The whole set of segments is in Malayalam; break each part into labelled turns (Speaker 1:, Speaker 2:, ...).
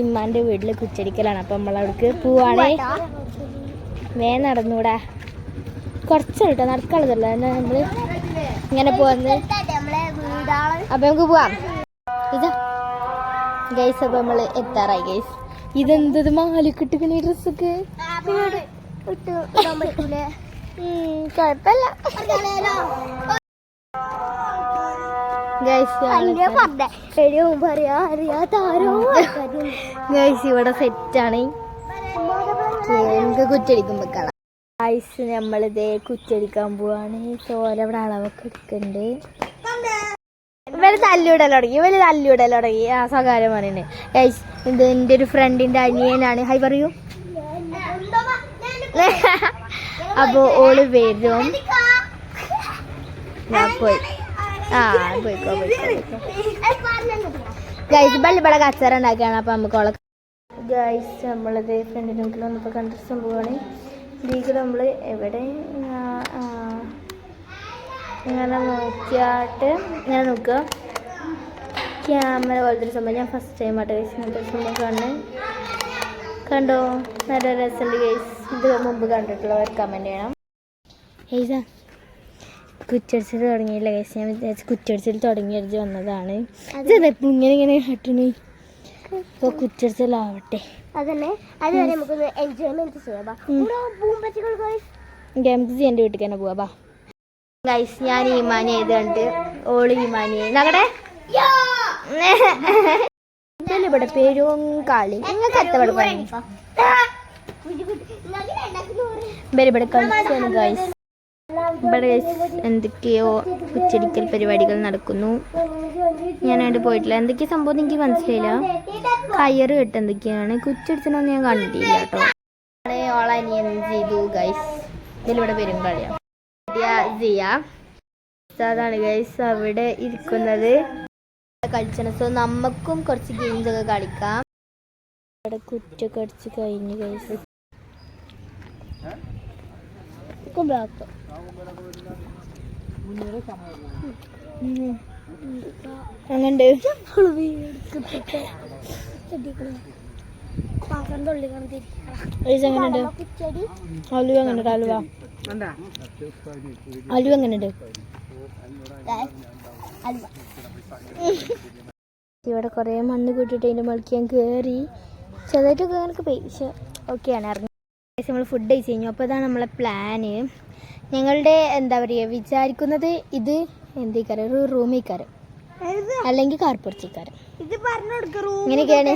Speaker 1: ഇമ്മാന്റെ വീട്ടില് കുച്ചടിക്കലാണ്. അപ്പൊ നമ്മളവിടേക്ക് പോവാണേ. നടന്നൂടാ, കുറച്ച് കേട്ടോ, നടക്കാനുള്ളതല്ല. നമ്മള് ഇങ്ങനെ പോവാന്ന്. അപ്പൊ നമുക്ക് പോവാം. ഇതാ ഗൈസ്, അപ്പൊ നമ്മള് എത്താറായി ഗൈസ്. ഇതെന്തത് മാലിക്കിട്ടിക്കണ ഡ്രസ്സൊക്കെ കൊഴപ്പല്ല ഗൈസ്. ഇവിടെ സെറ്റാണ്. കുറ്റടിക്കുമ്പോ കാണാം ഗൈസ്. നമ്മളിതേ കുറ്റടിക്കാൻ പോവാണ്. ചോര ഇവിടെ അളവൊക്കെ എടുക്കണ്ട്. ഇവര് തല്ലിവിടൽ തുടങ്ങി. ആ സ്വകാര്യം പറയുന്നത് ഗൈസ്. ഇത് എൻ്റെ ഒരു ഫ്രണ്ടിന്റെ അനിയനാണ്. ഹൈ പറയൂ. അപ്പൊ ഓള് വരും. ഞാൻ പോയി. പോയിക്കോ ഗൈസ്. ഇവിടെ കച്ചറ ഉണ്ടാക്കിയാണ്. അപ്പൊ നമുക്ക് ഓളെ ഗൈസ് നമ്മളത് ഫ്രണ്ടിന്റെ വീട്ടിൽ വന്നപ്പോ കണ്ട സംഭവമാണ്. ഇതിൽ നമ്മള് എവിടെ ഇങ്ങനെ നോക്കിയാട്ട് ഇങ്ങനെ നോക്കുക. ക്യാമറ പോലത്തെ ഒരു സംഭവം. ഞാൻ ഫസ്റ്റ് ടൈം ആയിട്ട് ഗൈസ് ഇങ്ങനത്തെ സംഭവം കണ്ടോ. നല്ല രസമുണ്ട് ഗൈസ്. ഇത് മുമ്പ് കണ്ടിട്ടുള്ളവർ കമൻറ്റ് ചെയ്യണം. ഗൈസാ കുറ്റടിച്ചിട്ട് തുടങ്ങിയില്ല ഗൈസ്. ഞാൻ വിചാരിച്ചു കുറ്റടിച്ചിട്ട് തുടങ്ങിയടിച്ച് വന്നതാണ്. ഇതെപ്പോഴും ഇങ്ങനെ ഹട്ടണേ. ഇപ്പോൾ കുറ്റടിച്ചിലാവട്ടെ. ഗെയിംസ് എൻ്റെ വീട്ടിൽ തന്നെ പോവാ. ഗൈസ് ഞാൻ ഈമാനി ആയതുകൊണ്ട് ഓള് ഈമാനി ഞങ്ങളുടെ ഇവിടെ പേരും കളി. നിങ്ങൾക്ക് എത്തവിടെ പറഞ്ഞു ഇവിടെ കളിച്ചാണ് ഗൈസ്. ഇവിടെ എന്തൊക്കെയോ ഉച്ചരിക്കൽ പരിപാടികൾ നടക്കുന്നു. ഞാനായിട്ട് പോയിട്ടില്ല. എന്തൊക്കെയാ സംഭവം എനിക്ക് മനസ്സിലായില്ല. കയറ് കെട്ട് എന്തൊക്കെയാണ്. കുറ്റടിച്ചതൊന്നും ഞാൻ കണ്ടിട്ടില്ല കേട്ടോ. ഓളനിയൻ ചെയ്തു ഗൈസ്. ഇതിലിവിടെ പേരും കളിയാണ്. അതാണ് ഗൈസ് അവിടെ ഇരിക്കുന്നത്. കളിച്ചാണ്. സോ നമുക്കും കുറച്ച് ഗെയിംസ് ഒക്കെ കളിക്കാം. അവിടെ കുറ്റൊക്കെ അടിച്ച് കഴിഞ്ഞു ഗൈസ്. അങ്ങനെ അലുവ എങ്ങനെയുണ്ട്? അലുവ എങ്ങനെയുണ്ട്? ഇവിടെ കുറേ മണ്ണ് കൂട്ടിയിട്ട് അതിൻ്റെ മുകളിൽ ഞാൻ കയറി. ചെറുതായിട്ടൊക്കെ എനിക്ക് പൈസ ഓക്കെയാണ് ഇറങ്ങി. നമ്മൾ ഫുഡ് കഴിച്ച് കഴിഞ്ഞു. അപ്പോൾ ഇതാണ് നമ്മളെ പ്ലാന്. ഞങ്ങളുടെ എന്താ പറയുക വിചാരിക്കുന്നത് ഇത് എന്തേക്കാരം ഒരു റൂമിക്കാരം അല്ലെങ്കിൽ കാർപ്പുറച്ചിക്കാരം ഇങ്ങനെയൊക്കെയാണ്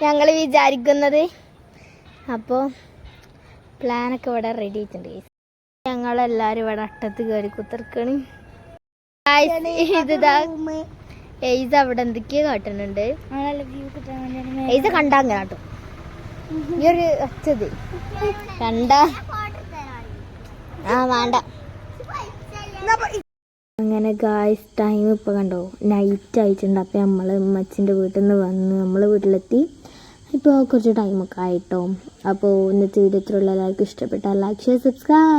Speaker 1: ഞങ്ങൾ വിചാരിക്കുന്നത്. അപ്പോൾ പ്ലാനൊക്കെ ഇവിടെ റെഡി ആയിട്ടുണ്ട്. ഞങ്ങളെല്ലാവരും ഇവിടെ അട്ടത്ത് കയറി കുത്തിർക്കാണ്. എയ്സ് അവിടെ എന്തൊക്കെയോ കാട്ടുന്നുണ്ട്. എയ്സ് കണ്ടാ അങ്ങനെ കാട്ടും. ഈ ഒരു ഒച്ചത് കണ്ടാ വേണ്ട. അങ്ങനെ ഗായ്സ് ടൈം ഇപ്പോൾ കണ്ടോ നൈറ്റ് ആയിട്ടുണ്ട്. അപ്പോൾ നമ്മൾ ഉമ്മച്ചിൻ്റെ വീട്ടിൽ നിന്ന് വന്ന് നമ്മൾ വീട്ടിലെത്തി. ഇപ്പോൾ കുറച്ച് ടൈമൊക്കെ ആയിട്ടോ. അപ്പോൾ ഇന്നത്തെ വീഡിയോ ഇത്രയുള്ള എല്ലാവർക്കും ഇഷ്ടപ്പെട്ടാൽ ലൈക്ക് ഷെയർ സബ്സ്ക്രൈബ്.